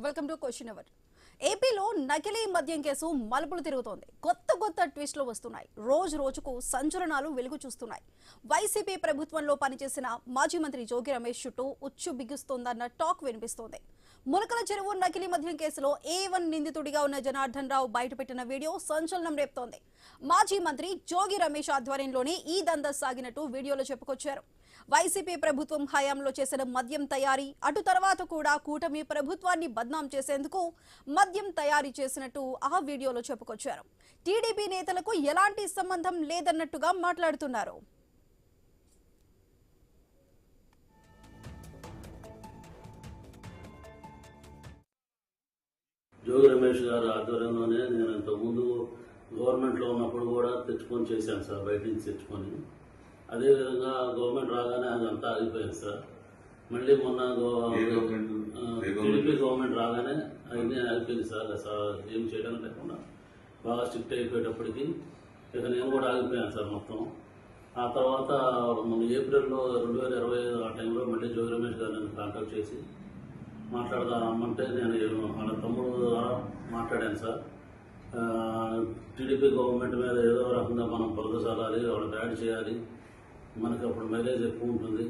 Welcome to question hour. ఏపీలో నకిలీ మద్యం కేసు మలుపులు తిరుగుతోంది. కొత్త ట్విస్టులు వస్తున్నాయి. రోజు రోజుకు సంచలనాలు వెలుగు చూస్తున్నాయి. వైసీపీ ప్రభుత్వంలో పనిచేసిన మాజీ మంత్రి జోగి రమేష్ చుట్టూ ఉచ్చు బిగుస్తోందన్న టాక్ వినిపిస్తోంది. ములకల చెరువు నకిలీ మద్యం కేసులో A1 నిందితుడిగా ఉన్న జనార్దన్ రావు బయటపెట్టిన వీడియో సంచలనం రేపుతోంది. మాజీ మంత్రి జోగి రమేష్ ఆధ్వర్యంలోనే ఈ దందా సాగినట్టు వీడియోలో చెప్పుకొచ్చారు. వైసీపీ ప్రభుత్వం హయాంలో చేసిన మద్యం తయారీ, అటు తర్వాత కూడా కూటమి ప్రభుత్వాన్ని బద్నాం చేసేందుకు మద్యం తయారీ చేసినట్టు ఆ వీడియోలో చెప్పుకొచ్చారు. టీడీపీ నేతలకు ఎలాంటి సంబంధం లేదన్నట్టుగా మాట్లాడుతున్నారు. జోగి రమేష్ గారి ఆధ్వర్యంలోనే నేను ఇంతకుముందు గవర్నమెంట్లో ఉన్నప్పుడు కూడా తెచ్చుకొని చేశాను సార్, బయట నుంచి తెచ్చుకొని. అదేవిధంగా గవర్నమెంట్ రాగానే అదంతా ఆగిపోయింది సార్. మళ్ళీ మొన్న టీడీపీ గవర్నమెంట్ రాగానే అవన్నీ ఆగిపోయింది సార్. ఏం చేయడం లేకుండా బాగా స్ట్రిక్ట్ అయిపోయేటప్పటికి ఇక నేను కూడా ఆగిపోయాను సార్ మొత్తం. ఆ తర్వాత మన ఏప్రిల్లో 2025 ఆ టైంలో మళ్ళీ జోగి రమేష్ గారు నన్ను కాంటాక్ట్ చేసి మాట్లాడదాం రమ్మంటే నేను వాళ్ళ తమ్ముడు ద్వారా మాట్లాడాను సార్. టీడీపీ గవర్నమెంట్ మీద ఏదో రకంగా మనం బురదసాలాలి, వాళ్ళకి యాడ్ చేయాలి, మనకి అప్పుడు మైలేజ్ ఎక్కువ ఉంటుంది.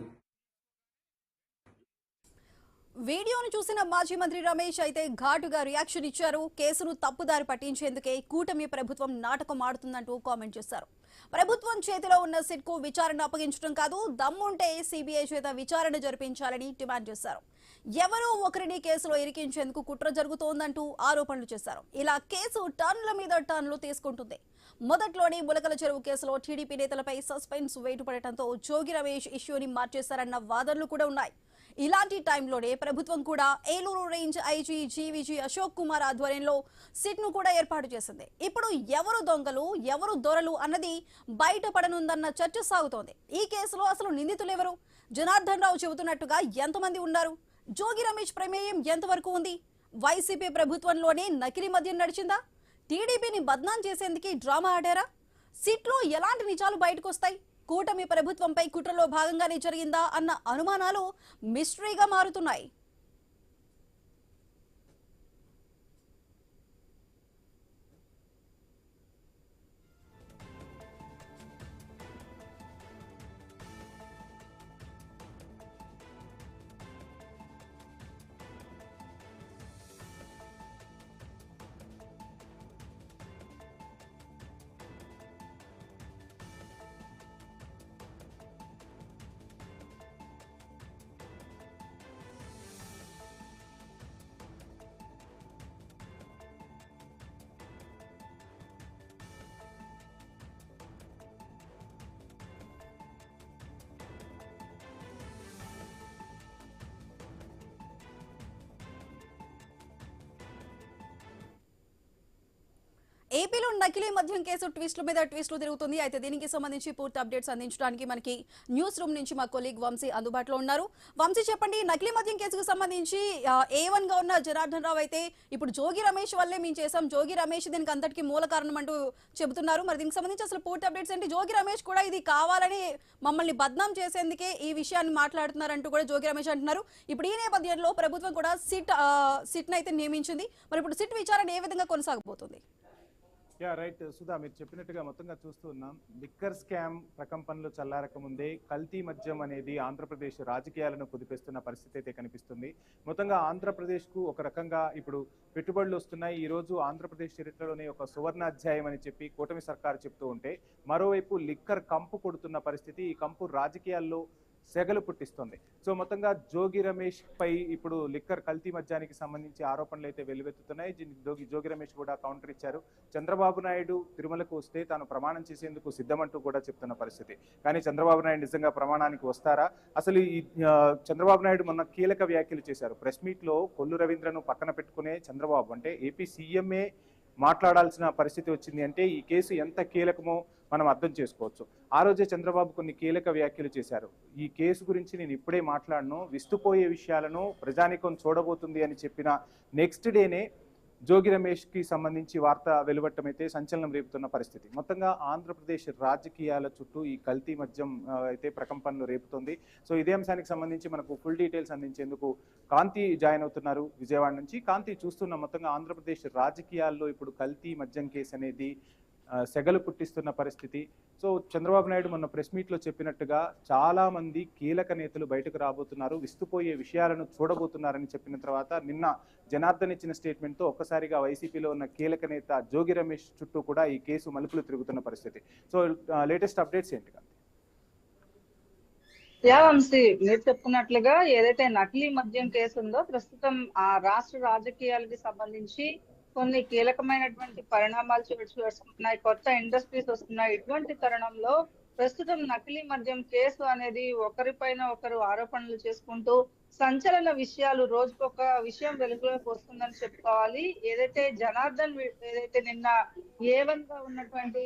వీడియోను చూసిన మాజీ మంత్రి రమేష్ అయితే ఘాటుగా రియాక్షన్ ఇచ్చారు. కేసును తప్పుదారి పట్టించేందుకే కూటమి ప్రభుత్వం నాటకం ఆడుతుందంటూ కామెంట్ చేశారు. ప్రభుత్వం చేతిలో ఉన్న సిట్కు విచారణ అప్పగించడం కాదు, దమ్ముంటే సిబిఐ చేత విచారణ జరిపించాలని డిమాండ్ చేశారు. ఎవరో ఒకరిని కేసులో ఇరికించేందుకు కుట్ర జరుగుతోందంటూ ఆరోపణలు చేశారు. ఇలా కేసు టర్న్ల మీద టర్న్లు తీసుకుంటుంది. మొదట్లోనే ములకల చెరువు కేసులో టీడీపీ నేతలపై సస్పెన్స్ వేటు పడటంతో జోగి రమేష్ ఇష్యూని మార్చేశారన్న వాదనలు కూడా ఉన్నాయి. ఇలాంటి టైంలోనే ప్రభుత్వం కూడా Eluru range IG GVG Ashok Kumar ఆధ్వర్యంలో సిట్ ను కూడా ఏర్పాటు చేసింది. ఇప్పుడు ఎవరు దొంగలు ఎవరు దొరలు అన్నది బయటపడనుందన్న చర్చ సాగుతోంది. ఈ కేసులో అసలు నిందితులు ఎవరు? జనార్దన్ రావు చెబుతున్నట్టుగా ఎంతమంది ఉన్నారు? జోగి రమేష్ ప్రమేయం ఎంతవరకు ఉంది? వైసీపీ ప్రభుత్వంలోనే నకిలీ మద్యం నడిచిందా? టీడీపీని బద్నాం చేసేందుకు డ్రామా ఆడారా? సిట్లో ఎలాంటి నిజాలు బయటకు వస్తాయి? కూటమి ప్రభుత్వంపై కుట్రలో భాగంగానే జరిగిందా అన్న అనుమానాలు మిస్టరీగా మారుతున్నాయి. ఏపీలో నకిలీ మద్యం కేసు ట్విస్టుల మీద ట్విస్టులు తిరుగుతుంది. అయితే దీనికి సంబంధించి పూర్తి అప్డేట్స్ అందించడానికి మనకి న్యూస్ రూమ్ నుంచి మా కొలీగ్ వంశీ అందుబాటులో ఉన్నారు. వంశీ, చెప్పండి, నకిలీ మద్యం కేసుకు సంబంధించి A1 గా ఉన్న జనార్దన్ రావు అయితే ఇప్పుడు జోగి రమేష్ వల్లే మేము చేసాం, జోగి రమేష్ దీనికి అంతటికి మూల కారణం అంటూ చెబుతున్నారు. మరి దీనికి సంబంధించి అసలు పూర్తి అప్డేట్స్ ఏంటి? జోగి రమేష్ కూడా ఇది కావాలని మమ్మల్ని బద్నాం చేసేందుకే ఈ విషయాన్ని మాట్లాడుతున్నారంటూ కూడా జోగి రమేష్ అంటున్నారు. ఇప్పుడు ఈ నేపథ్యంలో ప్రభుత్వం కూడా సిట్ అయితే నియమించింది. మరి ఇప్పుడు సిట్ విచారణ ఏ విధంగా కొనసాగబోతుంది? రైట్ సుధా, మీరు చెప్పినట్టుగా మొత్తంగా చూస్తూ ఉన్నాం. లిక్కర్ స్కామ్ ప్రకంపనలు చల్లారక ముందే కల్తీ మద్యం అనేది ఆంధ్రప్రదేశ్ రాజకీయాలను కుదిపేస్తున్న పరిస్థితి అయితే కనిపిస్తుంది. మొత్తంగా ఆంధ్రప్రదేశ్కు ఒక రకంగా ఇప్పుడు పెట్టుబడులు వస్తున్నాయి. ఈరోజు ఆంధ్రప్రదేశ్ చరిత్రలోనే ఒక సువర్ణాధ్యాయం అని చెప్పి కూటమి సర్కారు చెప్తూ ఉంటే, మరోవైపు లిక్కర్ కంపు కొడుతున్న పరిస్థితి. ఈ కంపు రాజకీయాల్లో సెగలు పుట్టిస్తుంది. సో మొత్తంగా జోగి రమేష్ పై ఇప్పుడు లిక్కర్ కల్తీ మద్యానికి సంబంధించి ఆరోపణలు అయితే వెలువెత్తుతున్నాయి. జోగి రమేష్ కూడా కౌంటర్ ఇచ్చారు. చంద్రబాబు నాయుడు తిరుమలకు వస్తే తాను ప్రమాణం చేసేందుకు సిద్ధమంటూ కూడా చెప్తున్న పరిస్థితి. కానీ చంద్రబాబు నాయుడు నిజంగా ప్రమాణానికి వస్తారా? అసలు ఈ చంద్రబాబు నాయుడు మొన్న కీలక వ్యాఖ్యలు చేశారు. ప్రెస్ మీట్ లో కొల్లు రవీంద్రను పక్కన పెట్టుకునే చంద్రబాబు, అంటే ఏపీ సీఎంఏ మాట్లాడాల్సిన పరిస్థితి వచ్చింది అంటే ఈ కేసు ఎంత కీలకమో మనం అర్థం చేసుకోవచ్చు. ఆ రోజే చంద్రబాబు కొన్ని కీలక వ్యాఖ్యలు చేశారు. ఈ కేసు గురించి నేను ఇప్పుడే మాట్లాడను, విస్తుపోయే విషయాలను ప్రజానికం చూడబోతుంది అని చెప్పిన నెక్స్ట్ డేనే జోగి రమేష్కి సంబంధించి వార్త వెలువట్టం అయితే సంచలనం రేపుతున్న పరిస్థితి. మొత్తంగా ఆంధ్రప్రదేశ్ రాజకీయాల చుట్టూ ఈ కల్తీ మద్యం అయితే ప్రకంపనలు రేపుతోంది. సో ఇదే అంశానికి సంబంధించి మనకు ఫుల్ డీటెయిల్స్ అందించేందుకు కాంతి జాయిన్ అవుతున్నారు విజయవాడ నుంచి. కాంతి, చూస్తున్న మొత్తంగా ఆంధ్రప్రదేశ్ రాజకీయాల్లో ఇప్పుడు కల్తీ మద్యం కేసు అనేది సెగలు పుట్టిస్తున్న పరిస్థితి. సో చంద్రబాబు నాయుడు మొన్న ప్రెస్ మీట్లో చెప్పినట్టుగా చాలా మంది కీలక నేతలు బయటకు రాబోతున్నారు, విస్తుపోయే విషయాలను చూడబోతున్నారని చెప్పిన తర్వాత నిన్న జనార్దన్ ఇచ్చిన స్టేట్మెంట్తో ఒక్కసారిగా వైసీపీలో ఉన్న కీలక నేత జోగి రమేష్ చుట్టూ కూడా ఈ కేసు మలుపులు తిరుగుతున్న పరిస్థితి. సో లేటెస్ట్ అప్డేట్స్ ఏంటి? వంశీ, మీరు చెప్పుకున్నట్లుగా ఏదైతే నకిలీ మద్యం కేసు ఉందో ప్రస్తుతం ఆ రాష్ట్ర రాజకీయాలకి సంబంధించి కొన్ని కీలకమైనటువంటి పరిణామాలు వస్తున్నాయి, కొత్త ఇండస్ట్రీస్ వస్తున్నాయి. ఇటువంటి తరుణంలో ప్రస్తుతం నకిలీ మద్యం కేసు అనేది ఒకరిపైన ఒకరు ఆరోపణలు చేసుకుంటూ సంచలన విషయాలు రోజుకొక విషయం వెలుగులోకి వస్తుందని చెప్పుకోవాలి. ఏదైతే జనార్దన్ ఏదైతే నిన్న A1 గా ఉన్నటువంటి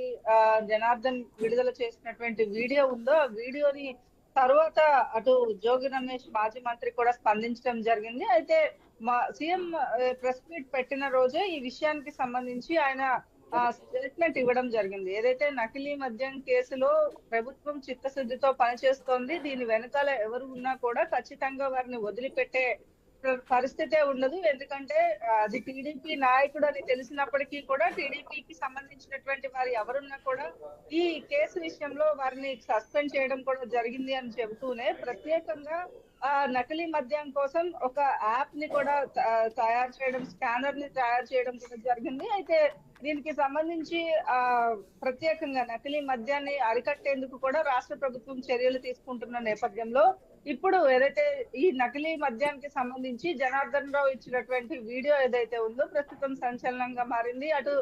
జనార్దన్ విడుదల చేసినటువంటి వీడియో ఉందో ఆ వీడియోని తర్వాత అటు జోగి రమేష్ మాజీ మంత్రి కూడా స్పందించడం జరిగింది. అయితే మా సీఎం ప్రెస్ మీట్ పెట్టిన రోజే ఈ విషయానికి సంబంధించి ఆయన స్టేట్మెంట్ ఇవ్వడం జరిగింది. ఏదైతే నకిలీ మద్యం కేసులో ప్రభుత్వం చిత్తశుద్ధితో పనిచేస్తోంది, దీని వెనకాల ఎవరు ఉన్నా కూడా ఖచ్చితంగా వారిని వదిలిపెట్టే పరిస్థితే ఉండదు. ఎందుకంటే అది టీడీపీ నాయకుడు అని తెలిసినప్పటికీ కూడా టీడీపీకి సంబంధించినటువంటి వారు ఎవరున్నా కూడా ఈ కేసు విషయంలో వారిని సస్పెండ్ చేయడం కూడా జరిగింది అని చెబుతూనే ప్రత్యేకంగా నకిలీ మద్యం కోసం ఒక యాప్ ని కూడా తయారు చేయడం, స్కానర్ ని తయారు చేయడం కూడా జరిగింది. అయితే దీనికి సంబంధించి ప్రత్యేకంగా నకిలీ మద్యాన్ని అరికట్టేందుకు కూడా రాష్ట్ర ప్రభుత్వం చర్యలు తీసుకుంటున్న నేపథ్యంలో ఇప్పుడు ఏదైతే ఈ నకిలీ మద్యానికి సంబంధించి జనార్దన్ రావు ఇచ్చినటువంటి వీడియో ఏదైతే ఉందో ప్రస్తుతం సంచలనంగా మారింది. అటు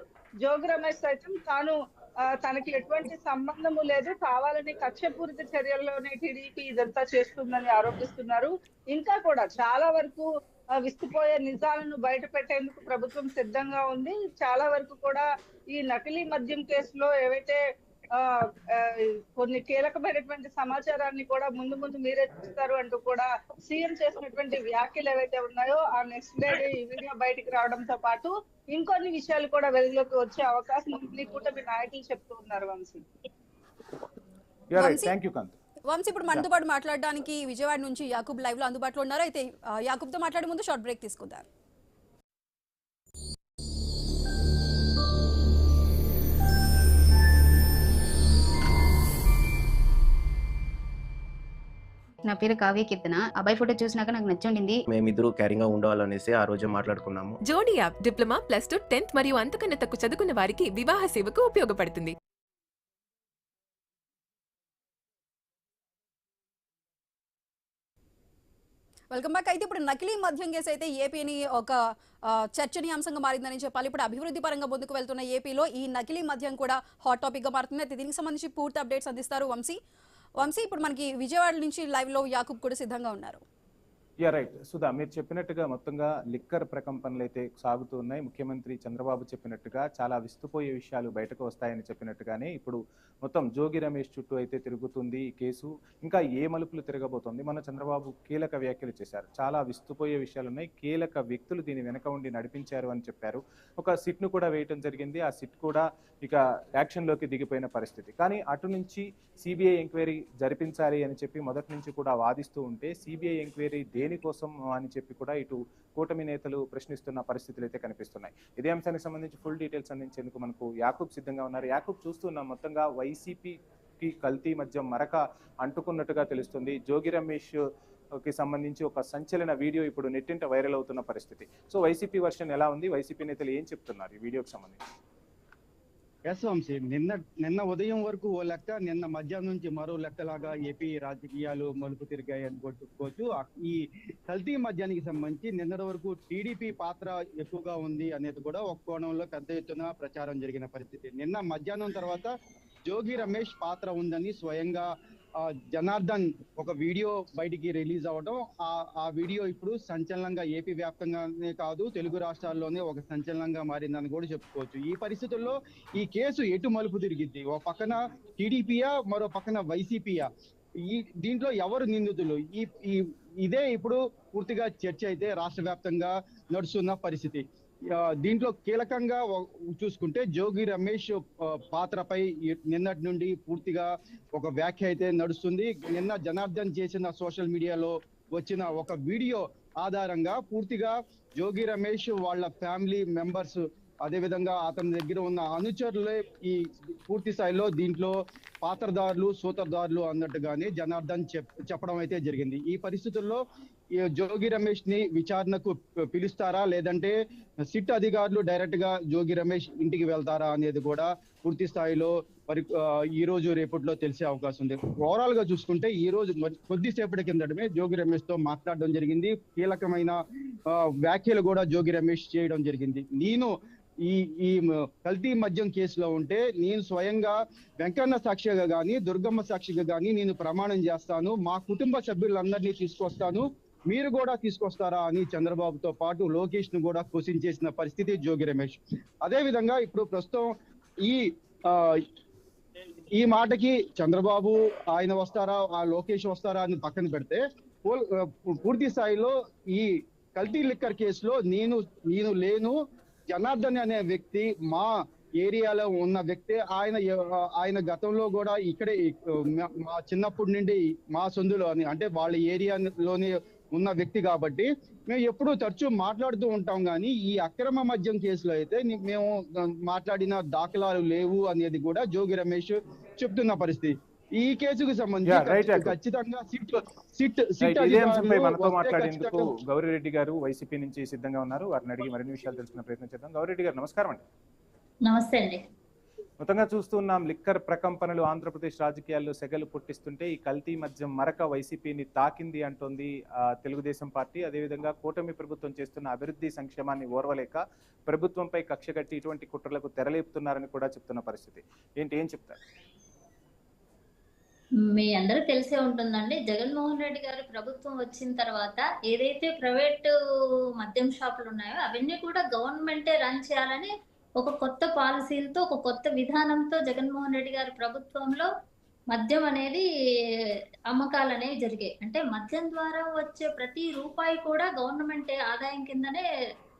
జోగి రమేష్ సైతం తాను తనకి ఎటువంటి సంబంధము లేదు, కావాలని కక్షపూరిత చర్యల్లోనే టీడీపీ ఇదంతా చేస్తుందని ఆరోపిస్తున్నారు. ఇంకా కూడా చాలా వరకు విస్తుపోయే నిజాలను బయట పెట్టేందుకు ప్రభుత్వం సిద్ధంగా ఉంది. చాలా వరకు కూడా ఈ నకిలీ మద్యం కేసులో ఏవైతే కొన్ని కీలకమైనటువంటి సమాచారాన్ని కూడా ముందు మీరే చూస్తారు అంటూ కూడా సీఎం చేసినటువంటి వ్యాఖ్యలు ఏవైతే ఉన్నాయో ఆ నెక్స్ట్ డే ఈ వీడియో బయటికి రావడంతో పాటు ఇంకొన్ని విషయాలు కూడా వెలుగులోకి వచ్చే అవకాశం ఉంది కూటమి నాయకులు చెప్తూ ఉన్నారు. వంశీ ఇప్పుడు మనతో పాటు మాట్లాడడానికి విజయవాడ నుంచి యాకూబ్ లైవ్ లో అందుబాటులో ఉన్నారు. అయితే యాకూబ్ తో మాట్లాడే ముందు షార్ట్ బ్రేక్ తీసుకుందాం. నా పేరు కావ్య కీర్తన. అబ్బాయి ఫోటో చూసినాక నాకు నచ్చింది. మేమిద్దరు క్యారింగ్ గా ఉండాలనేసి ఆ రోజు మాట్లాడుకున్నాము. జోడీ యాప్ డిప్లొమా, +2, 10th మరియు అంతకన్నా తక్కువ చదువుకున్న వారికి వివాహ సేవకు ఉపయోగపడుతుంది. Welcome back. అయితే ఇప్పుడు నకిలీ మద్యం కేసు అయితే ఏపీని ఒక చర్చనీయాంశంగా మారిందని చెప్పాలి. ఇప్పుడు అభివృద్ధి పరంగా ముందుకు వెళ్తున్న ఏపీలో ఈ నకిలీ మద్యం కూడా హాట్ టాపిక్ గా మారుతుంది. అయితే దీనికి సంబంధించి పూర్తి అప్డేట్స్ అందిస్తారు వంశీ. ఇప్పుడు మనకి విజయవాడ నుంచి లైవ్ లో యాకూబ్ కూడా సిద్ధంగా ఉన్నారు. రైట్ సుధా, మీరు చెప్పినట్టుగా మొత్తంగా లిక్కర్ ప్రకంపనలు అయితే సాగుతూ ఉన్నాయి. ముఖ్యమంత్రి చంద్రబాబు చెప్పినట్టుగా చాలా విస్తుపోయే విషయాలు బయటకు వస్తాయని చెప్పినట్టుగానే ఇప్పుడు మొత్తం జోగి రమేష్ చుట్టూ అయితే తిరుగుతుంది ఈ కేసు. ఇంకా ఏ మలుపులు తిరగబోతోంది? మన చంద్రబాబు కీలక వ్యాఖ్యలు చేశారు, చాలా విస్తుపోయే విషయాలు ఉన్నాయి, కీలక వ్యక్తులు దీని వెనక ఉండి నడిపించారు అని చెప్పారు. ఒక సిట్ను కూడా వేయటం జరిగింది. ఆ సిట్ కూడా ఇక యాక్షన్లోకి దిగిపోయిన పరిస్థితి. కానీ అటు నుంచి సిబిఐ ఎంక్వైరీ జరిపించాలి అని చెప్పి మొదటి నుంచి కూడా వాదిస్తూ ఉంటే సిబిఐ ఎంక్వైరీ దేనికోసం అని చెప్పి కూడా ఇటు కూటమి నేతలు ప్రశ్నిస్తున్న పరిస్థితులు అయితే కనిపిస్తున్నాయి. ఇదే అంశానికి సంబంధించి ఫుల్ డీటెయిల్స్ అందించేందుకు మనకు యాకూబ్ సిద్ధంగా ఉన్నారు. యాకూబ్, చూస్తున్నాం మొత్తంగా వైసీపీకి కల్తీ మద్యం మరక అంటుకున్నట్టుగా తెలుస్తుంది. జోగి రమేష్ కి సంబంధించి ఒక సంచలన వీడియో ఇప్పుడు నెట్టింట వైరల్ అవుతున్న పరిస్థితి. సో వైసీపీ వర్షన్ ఎలా ఉంది? వైసీపీ నేతలు ఏం చెప్తున్నారు ఈ వీడియోకి సంబంధించి? వంశీ, నిన్న ఉదయం వరకు ఓ లెక్క, నిన్న మధ్యాహ్నం నుంచి మరో లెక్కలాగా ఏపీ రాజకీయాలు మలుపు తిరిగాయి అని చెప్పుకోవచ్చు. ఈ కల్తీ మద్యానికి సంబంధించి నిన్నటి వరకు టీడీపీ పాత్ర ఎక్కువగా ఉంది అనేది కూడా ఒక కోణంలో పెద్ద ఎత్తున ప్రచారం జరిగిన పరిస్థితి. నిన్న మధ్యాహ్నం తర్వాత జోగి రమేష్ పాత్ర ఉందని స్వయంగా జనార్దన్ ఒక వీడియో బయటికి రిలీజ్ అవ్వడం, ఆ వీడియో ఇప్పుడు సంచలనంగా ఏపీ వ్యాప్తంగానే కాదు తెలుగు రాష్ట్రాల్లోనే ఒక సంచలనంగా మారిందని కూడా చెప్పుకోవచ్చు. ఈ పరిస్థితుల్లో ఈ కేసు ఎటు మలుపు తిరిగిద్ది? ఒక పక్కన టీడీపీయా, మరో పక్కన వైసీపీయా? దీంట్లో ఎవరు నిందితులు? ఇదే ఇప్పుడు పూర్తిగా చర్చ అయితే రాష్ట్ర వ్యాప్తంగా నడుస్తున్న పరిస్థితి. దీంట్లో కీలకంగా చూసుకుంటే జోగి రమేష్ పాత్రపై నిన్నటి నుండి పూర్తిగా ఒక వ్యాఖ్య అయితే నడుస్తుంది. నిన్న జనార్దన్ చేసిన సోషల్ మీడియాలో వచ్చిన ఒక వీడియో ఆధారంగా పూర్తిగా జోగి రమేష్ వాళ్ళ ఫ్యామిలీ మెంబర్స్ అదేవిధంగా అతని దగ్గర ఉన్న అనుచరులే ఈ పూర్తి స్థాయిలో దీంట్లో పాత్రదారులు సూత్రధారులు అన్నట్టుగానే జనార్దన్ చెప్పడం అయితే జరిగింది. ఈ పరిస్థితుల్లో జోగి రమేష్ ని విచారణకు పిలుస్తారా లేదంటే సిట్ అధికారులు డైరెక్ట్ గా జోగి రమేష్ ఇంటికి వెళ్తారా అనేది కూడా పూర్తి స్థాయిలో ఈ రోజు రేపట్లో తెలిసే అవకాశం ఉంది. ఓవరాల్ గా చూసుకుంటే ఈ రోజు కొద్దిసేపటి కిందటమే జోగి రమేష్ తో మాట్లాడడం జరిగింది. కీలకమైన వ్యాఖ్యలు కూడా జోగి రమేష్ చేయడం జరిగింది. నేను ఈ కల్తీ మద్యం కేసులో ఉంటే నేను స్వయంగా వెంకన్న సాక్షిగా గాని దుర్గమ్మ సాక్షిగా గాని నేను ప్రమాణం చేస్తాను, మా కుటుంబ సభ్యులందరినీ తీసుకొస్తాను, మీరు కూడా తీసుకొస్తారా అని చంద్రబాబుతో పాటు లోకేష్ ను కూడా క్వశ్చన్ చేసిన పరిస్థితి జోగి రమేష్. అదే విధంగా ఇప్పుడు ప్రస్తుతం ఈ మాటకి చంద్రబాబు ఆయన వస్తారా ఆ లోకేష్ వస్తారా అని పక్కన పెడితే పూర్తి స్థాయిలో ఈ కల్తీ లిక్కర్ కేసులో నేను లేను, జనార్దన్ అనే వ్యక్తి మా ఏరియాలో ఉన్న వ్యక్తి. ఆయన గతంలో కూడా ఇక్కడే మా చిన్నప్పటి నుండి మా సొందులో అంటే వాళ్ళ ఏరియాలోనే ఉన్న వ్యక్తి కాబట్టి మేము ఎప్పుడూ తరచూ మాట్లాడుతూ ఉంటాం. కానీ ఈ అక్రమ మద్యం కేసులో అయితే మేము మాట్లాడిన దాఖలాలు లేవు అనేది కూడా జోగి రమేష్ చెప్తున్న పరిస్థితి. ఈ కేసుకు సంబంధించి ఖచ్చితంగా మనతో మాట్లాడేందుకు గౌరిరెడ్డి గారు వైసీపీ నుంచి సిద్ధంగా ఉన్నారు. వారిని అడిగి మరిన్ని విషయాలు తెలుసుకునే ప్రయత్నం చేద్దాం. గౌరిరెడ్డి గారు నమస్కారం అండి. నమస్తే అండి. మొత్తంగా చూస్తున్నాం లిక్కర్ ప్రకంపనలు ఆంధ్రప్రదేశ్ రాజకీయాల్లో సెగలు పుట్టిస్తుంటే ఈ కల్తీ మద్యం మరక వైసీపీని తాకింది అంటోంది తెలుగుదేశం పార్టీ. అదేవిధంగా కూటమి ప్రభుత్వం చేస్తున్న అభివృద్ధి సంక్షేమాన్ని ఓర్వలేక ప్రభుత్వంపై కక్ష కట్టి ఇటువంటి కుట్రలకు తెరలేపుతున్నారని కూడా చెప్తున్న పరిస్థితి. ఏం చెప్తారు? మీ అందరూ తెలిసే ఉంటుందండి, జగన్మోహన్ రెడ్డి గారి ప్రభుత్వం వచ్చిన తర్వాత ఏదైతే ప్రైవేటు మద్యం షాపులు ఉన్నాయో అవన్నీ కూడా గవర్నమెంటే రన్ చేయాలని ఒక కొత్త పాలసీలతో ఒక కొత్త విధానంతో జగన్మోహన్ రెడ్డి గారి ప్రభుత్వంలో మద్యం అనేది అమ్మకాలు అనేవి జరిగాయి. అంటే మద్యం ద్వారా వచ్చే ప్రతి రూపాయి కూడా గవర్నమెంట్ ఆదాయం కిందనే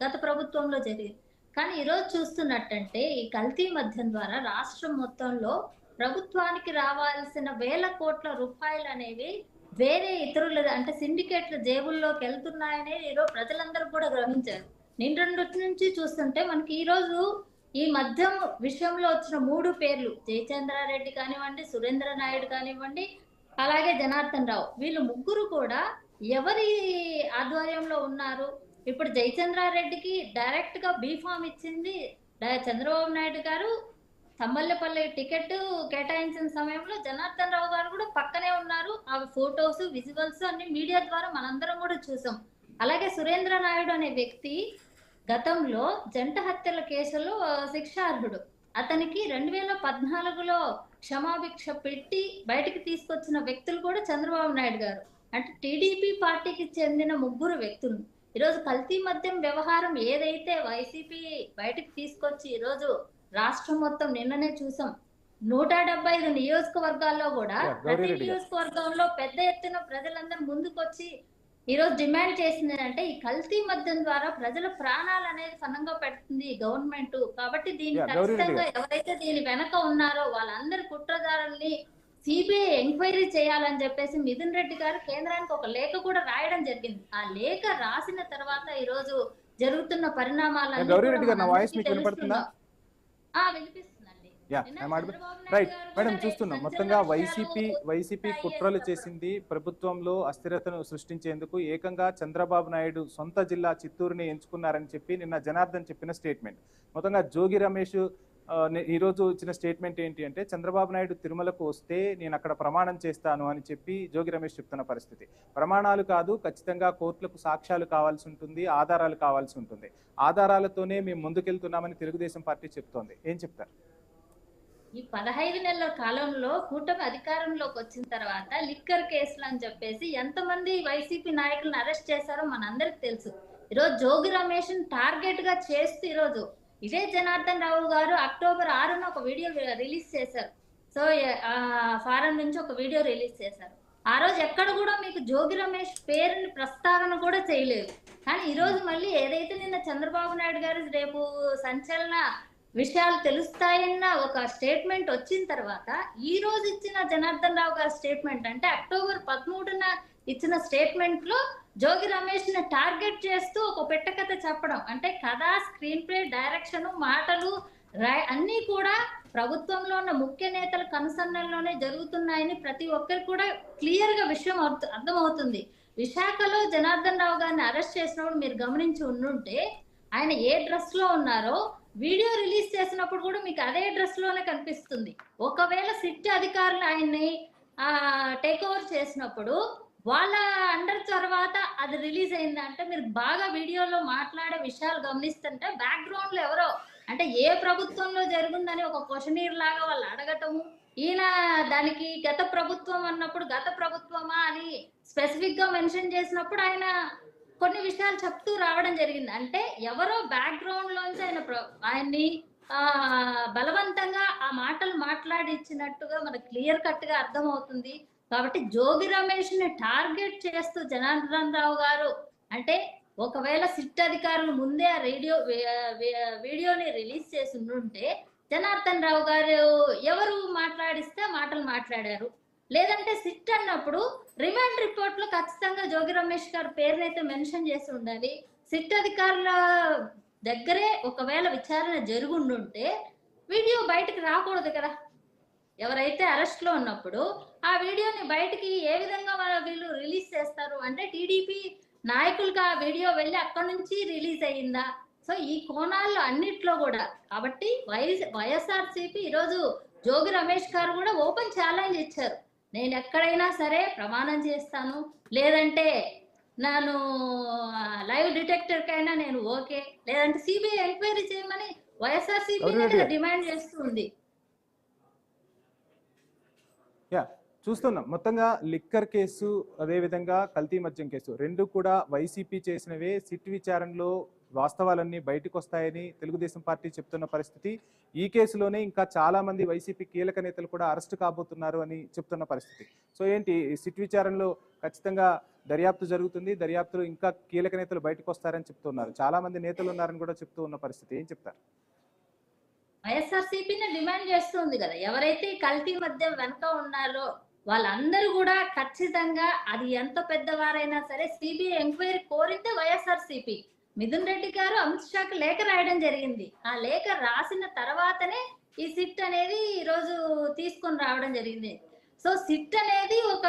గత ప్రభుత్వంలో జరిగింది. కానీ ఈరోజు చూస్తున్నట్టంటే ఈ కల్తీ మద్యం ద్వారా రాష్ట్రం మొత్తంలో ప్రభుత్వానికి రావాల్సిన వేల కోట్ల రూపాయలు అనేవి వేరే ఇతరుల అంటే సిండికేట్ల జేబుల్లోకి వెళ్తున్నాయనే ఈరోజు ప్రజలందరూ కూడా గ్రహించారు. నేను 2 నుంచి చూస్తుంటే మనకి ఈ రోజు ఈ మద్యం విషయంలో వచ్చిన 3 పేర్లు జయచంద్రారెడ్డి కానివ్వండి, సురేంద్ర నాయుడు కానివ్వండి, అలాగే జనార్దన్ రావు, వీళ్ళు ముగ్గురు కూడా ఎవరి ఆధ్వర్యంలో ఉన్నారు? ఇప్పుడు జయచంద్రారెడ్డికి డైరెక్ట్ గా బీఫామ్ ఇచ్చింది చంద్రబాబు నాయుడు గారు. తమ్మల్లపల్లి టికెట్ కేటాయించిన సమయంలో జనార్దన్ రావు గారు కూడా పక్కనే ఉన్నారు. ఆ ఫొటోస్ విజువల్స్ అన్ని మీడియా ద్వారా మనందరం కూడా చూసాం. అలాగే సురేంద్ర నాయుడు అనే వ్యక్తి గతంలో జంట హత్యల కేసులో శిక్షార్హుడు. అతనికి 2014లో క్షమాభిక్ష పెట్టి బయటికి తీసుకొచ్చిన వ్యక్తులు కూడా చంద్రబాబు నాయుడు గారు. అంటే టీడీపీ పార్టీకి చెందిన 3 వ్యక్తులు ఈరోజు కల్తీ మద్యం వ్యవహారం ఏదైతే వైసీపీ బయటికి తీసుకొచ్చి ఈరోజు రాష్ట్రం మొత్తం నిన్ననే చూసాం 175 నియోజకవర్గాల్లో కూడా ప్రతి నియోజకవర్గంలో పెద్ద ఎత్తున ప్రజలందరూ ముందుకొచ్చి ఈరోజు డిమాండ్ చేసింది అంటే ఈ కల్తీ మద్యం ద్వారా ప్రజల ప్రాణాలు అనేది ఫనంగా పెడుతుంది గవర్నమెంట్. కాబట్టి దీన్ని ఖచ్చితంగా ఎవరైతే దీని వెనక ఉన్నారో వాళ్ళందరి కుట్రదారుల్ని సిబిఐ ఎంక్వైరీ చేయాలని చెప్పేసి మిథున్ రెడ్డి గారు కేంద్రానికి ఒక లేఖ కూడా రాయడం జరిగింది. ఆ లేఖ రాసిన తర్వాత ఈ రోజు జరుగుతున్న పరిణామాలు మేడం చూస్తున్నాం. మొత్తంగా వైసీపీ కుట్రలు చేసింది ప్రభుత్వంలో అస్థిరతను సృష్టించేందుకు. ఏకంగా చంద్రబాబు నాయుడు సొంత జిల్లా చిత్తూరుని ఎంచుకున్నారని చెప్పి నిన్న జనార్దన్ చెప్పిన స్టేట్మెంట్. మొత్తంగా జోగి రమేష్ ఈరోజు ఇచ్చిన స్టేట్మెంట్ ఏంటి అంటే చంద్రబాబు నాయుడు తిరుమలకు వస్తే నేను అక్కడ ప్రమాణం చేస్తాను అని చెప్పి జోగి రమేష్ చెప్తున్న పరిస్థితి. ప్రమాణాలు కాదు, ఖచ్చితంగా కోర్టులకు సాక్ష్యాలు కావాల్సి ఉంటుంది, ఆధారాలు కావాల్సి ఉంటుంది. ఆధారాలతోనే మేము ముందుకెళ్తున్నామని తెలుగుదేశం పార్టీ చెప్తోంది. ఏం చెప్తారు? ఈ 15 నెలల కాలంలో కూటమి అధికారంలోకి వచ్చిన తర్వాత లిక్కర్ కేసులు అని చెప్పేసి ఎంతమంది వైసీపీ నాయకులను అరెస్ట్ చేశారో మనందరికి తెలుసు. ఈరోజు జోగి రమేష్ టార్గెట్ గా చేస్తూ ఈరోజు ఇదే జనార్దన్ రావు గారు అక్టోబర్ 6న ఒక వీడియో రిలీజ్ చేశారు. సో ఫారెన్ నుంచి ఒక వీడియో రిలీజ్ చేశారు. ఆ రోజు ఎక్కడ కూడా మీకు జోగి రమేష్ పేరుని ప్రస్తావన కూడా చేయలేదు. కానీ ఈ రోజు మళ్ళీ ఏదైతే నిన్న చంద్రబాబు నాయుడు గారు రేపు సంచలన విషయాలు తెలుస్తాయన్న ఒక స్టేట్మెంట్ వచ్చిన తర్వాత ఈ రోజు ఇచ్చిన జనార్దన్ రావు గారి స్టేట్మెంట్ అంటే అక్టోబర్ 13న ఇచ్చిన స్టేట్మెంట్ లో జోగి రమేష్ ని టార్గెట్ చేస్తూ ఒక పెట్టకథ చెప్పడం అంటే కథ, స్క్రీన్ ప్లే, డైరెక్షన్, మాటలు అన్ని కూడా ప్రభుత్వంలో ఉన్న ముఖ్య నేతల కనుసన్నల్లోనే జరుగుతున్నాయని ప్రతి ఒక్కరికి కూడా క్లియర్ గా విషయం అర్థమవుతుంది. విశాఖలో జనార్దన్ రావు గారిని అరెస్ట్ చేసినప్పుడు మీరు గమనించి ఉండుంటే ఆయన ఏ డ్రెస్ లో ఉన్నారో వీడియో రిలీజ్ చేసినప్పుడు కూడా మీకు అదే డ్రెస్ లోనే కనిపిస్తుంది. ఒకవేళ సిట్ అధికారులు ఆయన్ని టేక్ ఓవర్ చేసినప్పుడు వాళ్ళ అండర్ తర్వాత అది రిలీజ్ అయిందంటే మీరు బాగా వీడియోలో మాట్లాడే విషయాలు గమనిస్తుంటే బ్యాక్గ్రౌండ్ లో ఎవరో అంటే ఏ ప్రభుత్వంలో జరుగుందని ఒక క్వశ్చనీర్ లాగా వాళ్ళు అడగటము, ఈయన దానికి గత ప్రభుత్వం అన్నప్పుడు గత ప్రభుత్వమా అని స్పెసిఫిక్ గా మెన్షన్ చేసినప్పుడు ఆయన కొన్ని విషయాలు చెప్తూ రావడం జరిగింది. అంటే ఎవరో బ్యాక్గ్రౌండ్ లోంచి ఆయన్ని బలవంతంగా ఆ మాటలు మాట్లాడిచ్చినట్టుగా మనకు క్లియర్ కట్ గా అర్థమవుతుంది. కాబట్టి జోగి రమేష్ ని టార్గెట్ చేస్తూ జనార్దన్ రావు గారు అంటే ఒకవేళ సిట్ అధికారులు ముందే ఆ వీడియోని రిలీజ్ చేసి ఉంటే జనార్దన్ రావు గారు ఎవరు మాట్లాడిస్తే మాటలు మాట్లాడారు, లేదంటే సిట్ అన్నప్పుడు రిమాండ్ రిపోర్ట్ లో ఖచ్చితంగా జోగి రమేష్ గారి పేరునైతే మెన్షన్ చేసి ఉండాలి. సిట్ అధికారుల దగ్గరే ఒకవేళ విచారణ జరుగుండుంటే వీడియో బయటకు రాకూడదు కదా. ఎవరైతే అరెస్ట్ లో ఉన్నప్పుడు ఆ వీడియోని బయటికి ఏ విధంగా వీళ్ళు రిలీజ్ చేస్తారు అంటే టీడీపీ నాయకులుగా ఆ వీడియో వెళ్ళి అక్కడి నుంచి రిలీజ్ అయ్యిందా? సో ఈ కోణాల్లో అన్నిట్లో కూడా కాబట్టి వైఎస్ఆర్సీపీ ఈరోజు జోగి రమేష్ గారు కూడా ఓపెన్ ఛాలెంజ్ ఇచ్చారు. నేను ఎక్కడైనా సరే ప్రమాణం చేస్తాను, లేదంటే నేను లైవ్ డిటెక్టర్ కైనా నేను ఓకే, లేదంటే సిబిఐ ఎంక్వైరీ చేయమని వైఎస్ఆర్సీపీ డిమాండ్ చేస్తుంది. చూస్తున్నాం మొత్తంగా లిక్కర్ కేసు అదేవిధంగా కల్తీ మద్యం కేసు రెండు కూడా వైసీపీ చేసినవే. సిట్ విచారణలో వాస్తవాలన్నీ బయటకు వస్తాయని తెలుగుదేశం పార్టీ చెప్తున్న పరిస్థితి. ఈ కేసులోనే ఇంకా చాలా మంది వైసీపీ కీలక నేతలు కూడా అరెస్ట్ కాబోతున్నారు అని చెప్తున్న పరిస్థితి. సో ఏంటి సిట్ విచారణలో ఖచ్చితంగా దర్యాప్తు జరుగుతుంది, దర్యాప్తులో ఇంకా కీలక నేతలు బయటకు వస్తారని చెప్తున్నారు. చాలా మంది నేతలు ఉన్నారని కూడా చెప్తూ ఉన్న పరిస్థితి. ఏం చెప్తారు? వైఎస్ఆర్సీపీని డిమాండ్ చేస్తుంది కదా, ఎవరైతే కల్తీ మద్యం వెనక ఉన్నారో వాళ్ళందరూ కూడా ఖచ్చితంగా అది ఎంత పెద్దవారైనా సరే సిబిఐ ఎంక్వైరీ కోరిందే వైఎస్ఆర్సీపీ. మిథున్ రెడ్డి గారు అమిత్ షాకి లేఖ రాయడం జరిగింది. ఆ లేఖ రాసిన తర్వాతనే ఈ సిట్ అనేది ఈరోజు తీసుకొని రావడం జరిగింది. సో సిట్ అనేది ఒక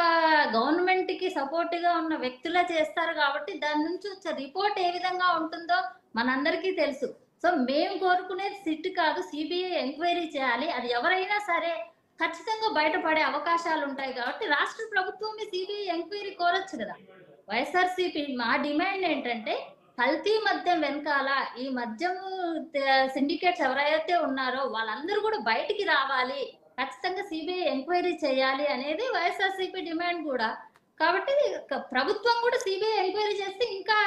గవర్నమెంట్ కి సపోర్ట్ గా ఉన్న వ్యక్తులే చేస్తారు కాబట్టి దాని నుంచి వచ్చే రిపోర్ట్ ఏ విధంగా ఉంటుందో మనందరికీ తెలుసు. సో మేము కోరుకునేది సిట్ కాదు, సిబిఐ ఎంక్వైరీ చేయాలి. అది ఎవరైనా సరే ఖచ్చితంగా బయటపడే అవకాశాలు ఉంటాయి కాబట్టి రాష్ట్ర ప్రభుత్వం సిబిఐ ఎంక్వైరీ కోరొచ్చు కదా. వైఎస్ఆర్సీపీ మా డిమాండ్ ఏంటంటే కల్తీ మద్యం వెనకాల ఈ మద్యం సిండికేట్స్ ఎవరైతే ఉన్నారో వాళ్ళందరూ కూడా బయటికి రావాలి, ఖచ్చితంగా సిబిఐ ఎంక్వైరీ చేయాలి అనేది వైఎస్ఆర్సీపీ డిమాండ్ కూడా. కాబట్టి ప్రభుత్వం కూడా సిబిఐ ఎంక్వైరీ చేస్తే ఇంకా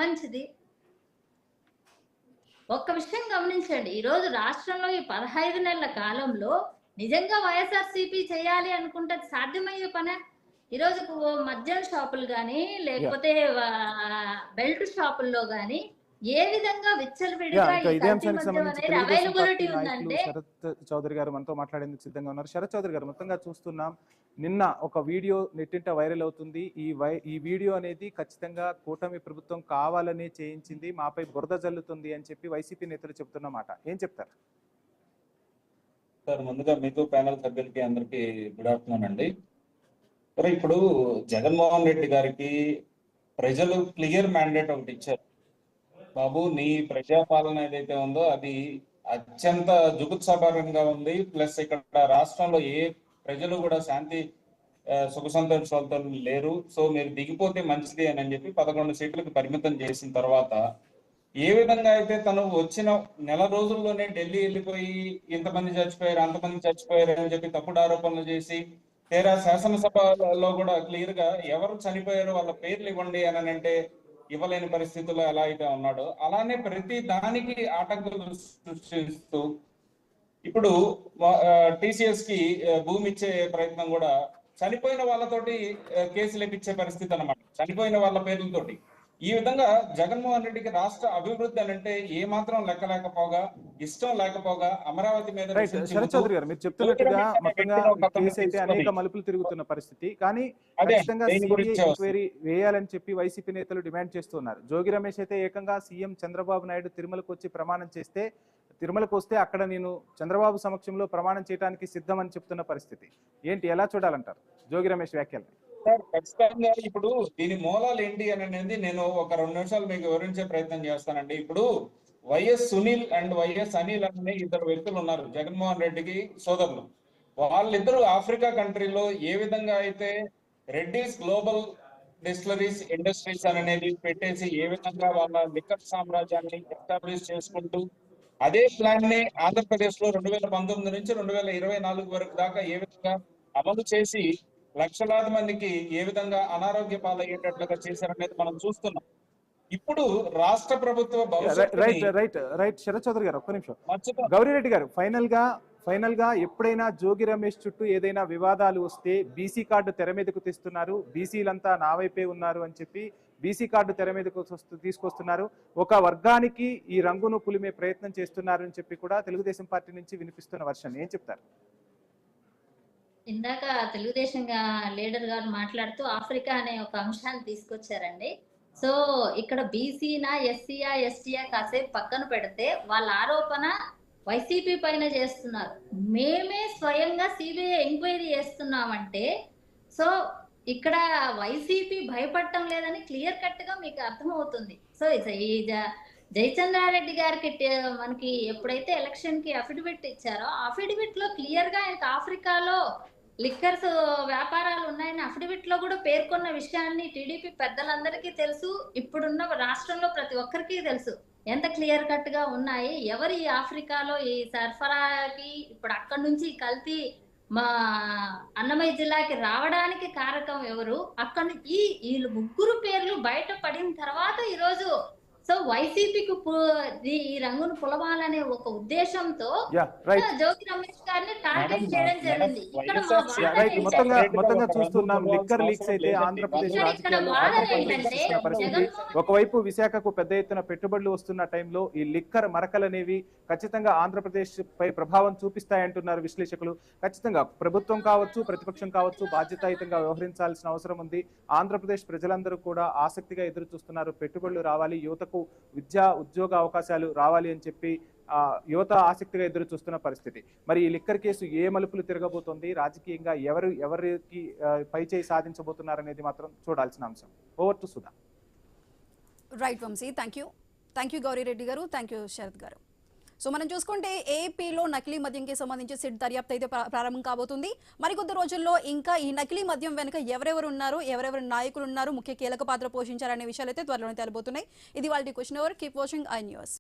మంచిది. ఒక్క విషయం గమనించండి, ఈరోజు రాష్ట్రంలో ఈ 15 నెలల కాలంలో నిజంగా వైఎస్ఆర్సీపీ చేయాలి అనుకుంటే సాధ్యమయ్యే పనే. ఈరోజు మద్యం షాపులు కానీ లేకపోతే బెల్ట్ షాపుల్లో కానీ ఏ విధంగా విచ్చలవిడిగా అవైలబిలిటీ ఉందంటే. శరత్ చౌదరి గారు మనతో మాట్లాడేందుకు సిద్ధంగా ఉన్నారు. శరత్ చౌదరి గారు, మొత్తంగా చూస్తున్నాం నిన్న ఒక వీడియో నెట్టింట వైరల్ అవుతుంది. ఈ వీడియో అనేది ఖచ్చితంగా కూటమి ప్రభుత్వం కావాలని చేయించింది, మాపై బురద జల్లుతుంది అని చెప్పి వైసీపీ నేతలు చెప్తున్నమాట. ఏం చెప్తారు సార్? ముందుగా మీకు ప్యానల్ సభ్యులకి అందరికి గుడ్ ఆఫ్టర్నూన్ అండి. సరే, ఇప్పుడు జగన్మోహన్ రెడ్డి గారికి ప్రజలు క్లియర్ మ్యాండేట్ ఒకటి ఇచ్చారు. బాబు, నీ ప్రజాపాలన ఏదైతే ఉందో అది అత్యంత జుగుత్సాకరంగా ఉంది. ప్లస్ ఇక్కడ రాష్ట్రంలో ఏ ప్రజలు కూడా శాంతి సుఖ సంతోషాలతో లేరు. సో మీరు దిగిపోతే మంచిది అని చెప్పి 11 సీట్లకు పరిమితం చేసిన తర్వాత ఏ విధంగా అయితే తను వచ్చిన నెల రోజుల్లోనే ఢిల్లీ వెళ్ళిపోయి ఇంతమంది చచ్చిపోయారు అంతమంది చచ్చిపోయారు అని చెప్పి తప్పుడు ఆరోపణలు చేసి తీరా శాసనసభలో కూడా క్లియర్ గా ఎవరు చనిపోయారో వాళ్ళ పేర్లు ఇవ్వండి అని అంటే ఇవ్వలేని పరిస్థితుల్లో ఎలా అయితే ఉన్నాడో అలానే ప్రతి దానికి ఆటంకాలు సృష్టిస్తూ ఇప్పుడు టీసీఎస్ కి భూమి ఇచ్చే ప్రయత్నం కూడా చనిపోయిన వాళ్ళతోటి కేసులు ఎప్పించే పరిస్థితి అన్నమాట, చనిపోయిన వాళ్ళ పేర్లతోటి. ఈ విధంగా జగన్మోహన్ రెడ్డికి రాష్ట్ర అభివృద్ధి అని అంటే ఏ మాత్రం లెక్క లేకపోగా, ఇష్టం లేకపోగా అమరావతి మీద రైట్ శరత్ చౌదరి గారు, మీరు చెప్తున్నట్టుగా మొత్తంగా కేసు అయితే అనేక మలుపులు తిరుగుతున్న పరిస్థితి, కానీ ఖచ్చితంగా సిబిఐ ఎంక్వైరీ వేయాలని చెప్పి వైసీపీ నేతలు డిమాండ్ చేస్తున్నారు. జోగి రమేష్ అయితే ఏకంగా సీఎం చంద్రబాబు నాయుడు తిరుమలకు వచ్చి ప్రమాణం చేస్తే, తిరుమలకు వస్తే అక్కడ నేను చంద్రబాబు సమక్షంలో ప్రమాణం చేయడానికి సిద్ధమని చెప్తున్న పరిస్థితి ఏంటి, ఎలా చూడాలంటారు జోగి రమేష్ వ్యాఖ్యలు? సార్ ఖచ్చితంగా ఇప్పుడు దీని మూలాలు ఏంటి అని అనేది నేను ఒక 2 నిమిషాలు మీకు వివరించే ప్రయత్నం చేస్తానండి. ఇప్పుడు YS Sunil and YS Anil అనే 2 వ్యక్తులు ఉన్నారు, జగన్మోహన్ రెడ్డికి సోదరులు. వాళ్ళిద్దరూ ఆఫ్రికా కంట్రీలో ఏ విధంగా అయితే రెడ్డిస్ గ్లోబల్ డిస్టిలరీస్ ఇండస్ట్రీస్ అనేది పెట్టేసి ఏ విధంగా వాళ్ళ లిక్కర్ సామ్రాజ్యాన్ని ఎస్టాబ్లిష్ చేసుకుంటూ అదే ప్లాన్ ని ఆంధ్రప్రదేశ్ లో 2019 నుంచి 2024 వరకు దాకా ఏ విధంగా అమలు చేసి లక్షలాది మందికి ఏ విధంగా అనారోగ్య పాలయ్యేటట్లుగా చేశారనేది మనం చూస్తున్నాం. ఇప్పుడు రాష్ట్ర ప్రభుత్వ రైట్ శరత్ చౌదరి గారు, ఒక్క నిమిషం. గౌరీరెడ్డి గారు, ఫైనల్ గా ఎప్పుడైనా జోగి రమేష్ చుట్టూ ఏదైనా వివాదాలు వస్తే బీసీ కార్డు తెర మీదకు తెస్తున్నారు, బీసీలంతా నా వైపే ఉన్నారు అని చెప్పి బీసీ కార్డు తెర మీదకు తీసుకొస్తున్నారు, ఒక వర్గానికి ఈ రంగును పులిమే ప్రయత్నం చేస్తున్నారు అని చెప్పి కూడా తెలుగుదేశం పార్టీ నుంచి వినిపిస్తున్న వర్షన్ ఏం చెప్తారు? ఇందాక తెలుగుదేశం లీడర్ గారు మాట్లాడుతూ ఆఫ్రికా అనే ఒక అంశాన్ని తీసుకొచ్చారండి. సో ఇక్కడ బీసీనా ఎస్సీయా ఎస్టీయా కాసేపు పక్కన పెడితే వాళ్ళ ఆరోపణ వైసీపీ పైన చేస్తున్నారు. మేమే స్వయంగా సిబిఐ ఎంక్వైరీ చేస్తున్నామంటే సో ఇక్కడ వైసీపీ భయపడటం లేదని క్లియర్ కట్ గా మీకు అర్థమవుతుంది. సో ఈ జయచంద్రారెడ్డి గారికి మనకి ఎప్పుడైతే ఎలక్షన్ కి అఫిడవిట్ ఇచ్చారో అఫిడవిట్ లో క్లియర్ గా ఆయనకి ఆఫ్రికాలో లిక్కర్స్ వ్యాపారాలు ఉన్నాయని అఫిడవిట్ లో కూడా పేర్కొన్న విషయాన్ని టీడీపీ పెద్దలందరికీ తెలుసు, ఇప్పుడున్న రాష్ట్రంలో ప్రతి ఒక్కరికి తెలుసు ఎంత క్లియర్ కట్ గా ఉన్నాయి. ఎవరు ఈ ఆఫ్రికాలో ఈ సరఫరాకి ఇప్పుడు అక్కడి నుంచి కల్తీ మా అన్నమయ్య జిల్లాకి రావడానికి కారకం ఎవరు, అక్కడ వీళ్ళు ముగ్గురు పేర్లు బయట పడిన తర్వాత ఈరోజు సో వైసీపీకి ఈ రంగును పులవాలనే ఒక ఉద్దేశంతో జోగి రమేష్ గారిని టార్గెట్ చేయడం జరిగింది. మొత్తంగా చూస్తున్నాం లిక్కర్ లీక్స్ అయితే ఆంధ్రప్రదేశ్ రాజకీయాల్లో పరిస్థితి. ఒకవైపు విశాఖకు పెద్ద ఎత్తున పెట్టుబడులు వస్తున్న టైంలో ఈ లిక్కర్ మరకలు అనేవి ఖచ్చితంగా ఆంధ్రప్రదేశ్ పై ప్రభావం చూపిస్తాయంటున్నారు విశ్లేషకులు. ఖచ్చితంగా ప్రభుత్వం కావచ్చు, ప్రతిపక్షం కావచ్చు, బాధ్యతాయుతంగా వ్యవహరించాల్సిన అవసరం ఉంది. ఆంధ్రప్రదేశ్ ప్రజలందరూ కూడా ఆసక్తిగా ఎదురు చూస్తున్నారు, పెట్టుబడులు రావాలి, యువతకు విద్యా ఉద్యోగ అవకాశాలు రావాలి అని చెప్పి యువత ఆసక్తిగా ఎదురు చూస్తున్న పరిస్థితి. మరి ఈ లిక్కర్ కేసు ఏ మలుపులు తిరగబోతోంది, రాజకీయంగా ఎవరికి పైచేయి సాధించబోతున్నారు అనేది మాత్రం చూడాల్సిన అంశం. Over to Sudha. Right Vamshi, thank you Gouri Reddy గారు, థ్యాంక్ యూ శరత్ గారు. సో మనం చూసుకుంటే ఏపీలో నకిలీ మద్యంకి సంబంధించి సిట్ దర్యాప్తు అయితే ప్రారంభం కాబోతుంది. మరికొద్ది రోజుల్లో ఇంకా ఈ నకిలీ మద్యం వెనుక ఎవరెవరు ఉన్నారు, ఎవరెవరు నాయకులు ఉన్నారు, ముఖ్య కీలక పాత్ర పోషించారనే విషయాలు అయితే త్వరలోనే తేలబోతున్నాయి. ఇది వాళ్ళ question hour. Keep watching I news.